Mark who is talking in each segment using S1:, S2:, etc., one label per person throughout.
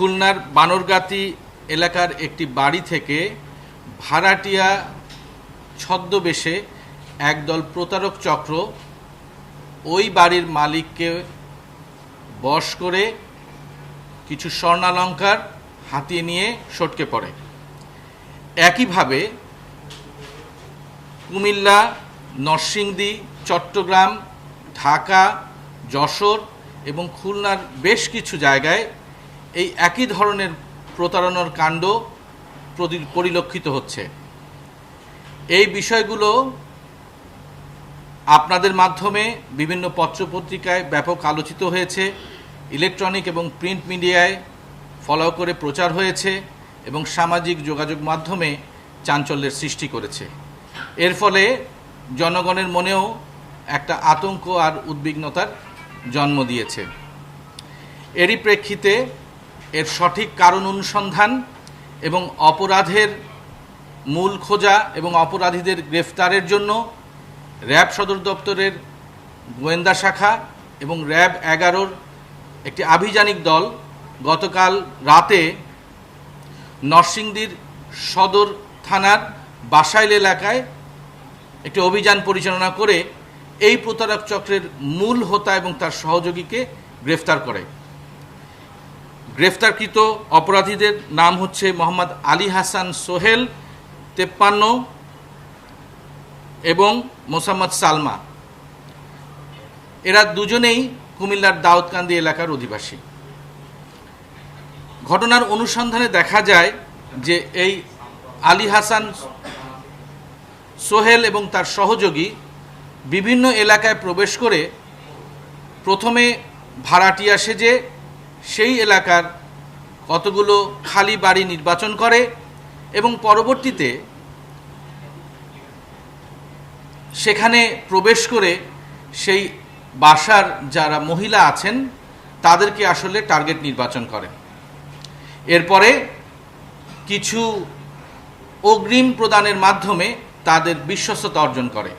S1: খুলনার বানরগাতি এলাকার একটি বাড়ি থেকে ভাড়াটিয়া ছদ্মবেশে একদল প্রতারক চক্র ওই বাড়ির মালিককে বশ করে কিছু স্বর্ণালংকার হাতিয়ে নিয়ে সটকে পড়ে। একইভাবে কুমিল্লা, নরসিংদী, চট্টগ্রাম, ঢাকা, যশোর এবং খুলনার বেশ কিছু জায়গায় এই একই ধরনের প্রতারণার কাণ্ড পরিলক্ষিত হচ্ছে। এই বিষয়গুলো আপনাদের মাধ্যমে বিভিন্ন পত্রপত্রিকায় ব্যাপক আলোচিত হয়েছে, ইলেকট্রনিক এবং প্রিন্ট মিডিয়ায় ফলো করে প্রচার হয়েছে এবং সামাজিক যোগাযোগ মাধ্যমে চাঞ্চল্যের সৃষ্টি করেছে। এর ফলে জনগণের মনেও একটা আতঙ্ক আর উদ্বিগ্নতার জন্ম দিয়েছে। এরই প্রেক্ষিতে এর সঠিক কারণ অনুসন্ধান এবং অপরাধের মূল খোঁজা এবং অপরাধীদের গ্রেফতারের জন্য র্যাব সদর দপ্তরের গোয়েন্দা শাখা এবং র্যাব 11-র একটি আভিযানিক দল গতকাল রাতে নরসিংদীর সদর থানার বাসাইল এলাকায় একটি অভিযান পরিচালনা করে এই প্রতারক চক্রের মূল হোতা এবং তার সহযোগীকে গ্রেফতার করে। গ্রেফতারকৃত অপরাধীদের নাম হচ্ছে মোহাম্মদ আলী হাসান সোহেল 53 এবং মোসাম্মদ সালমা। এরা দুজনেই কুমিল্লার দাউদকান্দি এলাকার অধিবাসী। ঘটনার অনুসন্ধানে দেখা যায় যে এই আলী হাসান সোহেল এবং তার সহযোগী বিভিন্ন এলাকায় প্রবেশ করে প্রথমে ভাড়াটিয়া সেজে সেই এলাকার কতগুলো খালি বাড়ি নির্বাচন করে এবং পরবর্তীতে সেখানে প্রবেশ করে সেই বাসার যারা মহিলা আছেন তাদেরকে আসলে টার্গেট নির্বাচন করে। এরপরে কিছু অগ্রিম প্রদানের মাধ্যমে তাদের বিশ্বস্ততা অর্জন করে।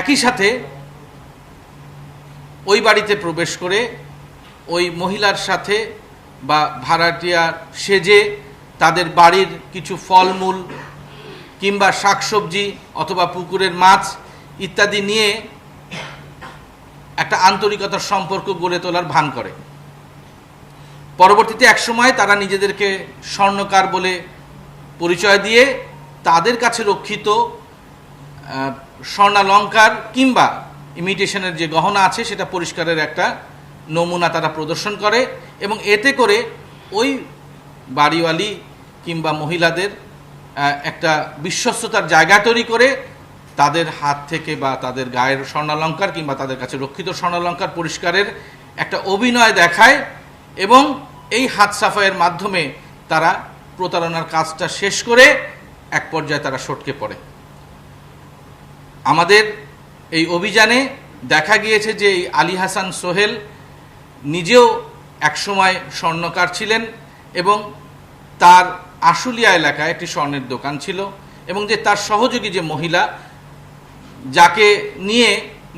S1: একই সাথে ওই বাড়িতে প্রবেশ করে ওই মহিলার সাথে বা ভাড়াটিয়া সেজে তাদের বাড়ির কিছু ফলমূল কিংবা শাকসবজি অথবা পুকুরের মাছ ইত্যাদি নিয়ে একটা আন্তরিকতার সম্পর্ক গড়ে তোলার ভান করে। পরবর্তীতে একসময় তারা নিজেদেরকে স্বর্ণকার বলে পরিচয় দিয়ে তাদের কাছে রক্ষিত স্বর্ণালংকার কিংবা ইমিটেশনের যে গহনা আছে সেটা পরিষ্কারের একটা নমুনা তারা প্রদর্শন করে এবং এতে করে ওই বাড়িওয়ালি কিংবা মহিলাদের একটা বিশ্বস্ততার জায়গা তৈরি করে তাদের হাত থেকে বা তাদের গায়ের স্বর্ণালংকার কিংবা তাদের কাছে রক্ষিত স্বর্ণালংকার পরিষ্কারের একটা অভিনয় দেখায় এবং এই হাত সাফাইয়ের মাধ্যমে তারা প্রতারণার কাজটা শেষ করে এক পর্যায়ে তারা সটকে পড়ে। আমাদের এই অভিযানে দেখা গিয়েছে যে এই আলী হাসান সোহেল নিজেও একসময় স্বর্ণকার ছিলেন এবং তার আশুলিয়া এলাকায় একটি স্বর্ণের দোকান ছিল এবং যে তার সহযোগী যে মহিলা যাকে নিয়ে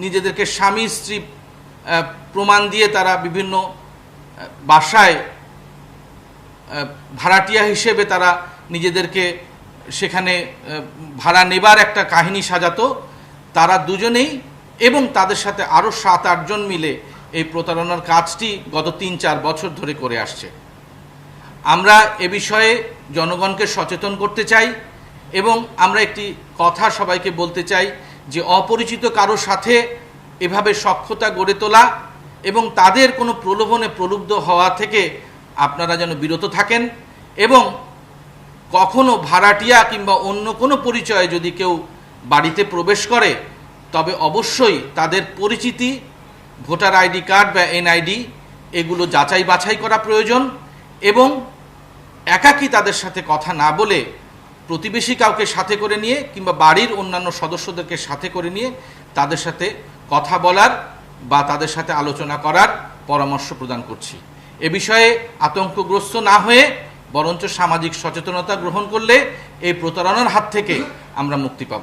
S1: নিজেদেরকে স্বামী স্ত্রী প্রমাণ দিয়ে তারা বিভিন্ন বাসায় ভাড়াটিয়া হিসেবে তারা নিজেদেরকে সেখানে ভাড়া নেবার একটা কাহিনী সাজাতো, তারা দুজনেই এবং তাদের সাথে আরও 7-8 জন মিলে এই প্রতারণার কাজটি গত 3-4 বছর ধরে করে আসছে। আমরা এ বিষয়ে জনগণকে সচেতন করতে চাই এবং আমরা একটি কথা সবাইকে বলতে চাই যে অপরিচিত কারো সাথে এভাবে সখ্যতা গড়ে তোলা এবং তাদের কোনো প্রলোভনে প্রলুব্ধ হওয়া থেকে আপনারা যেন বিরত থাকেন এবং কখনো ভাড়াটিয়া কিংবা অন্য কোনো পরিচয়ে যদি কেউ বাড়িতে প্রবেশ করে তবে অবশ্যই তাদের পরিচিতি, ভোটার আইডি কার্ড বা এনআইডি এগুলো যাচাই বাছাই করা প্রয়োজন এবং একাকী তাদের সাথে কথা না বলে প্রতিবেশী কাউকে সাথে করে নিয়ে কিংবা বাড়ির অন্যান্য সদস্যদেরকে সাথে করে নিয়ে তাদের সাথে কথা বলার বা তাদের সাথে আলোচনা করার পরামর্শ প্রদান করছি। এ বিষয়ে আতঙ্কগ্রস্ত না হয়ে বরঞ্চ সামাজিক সচেতনতা গ্রহণ করলে এই প্রতারণার হাত থেকে আমরা মুক্তি পাব।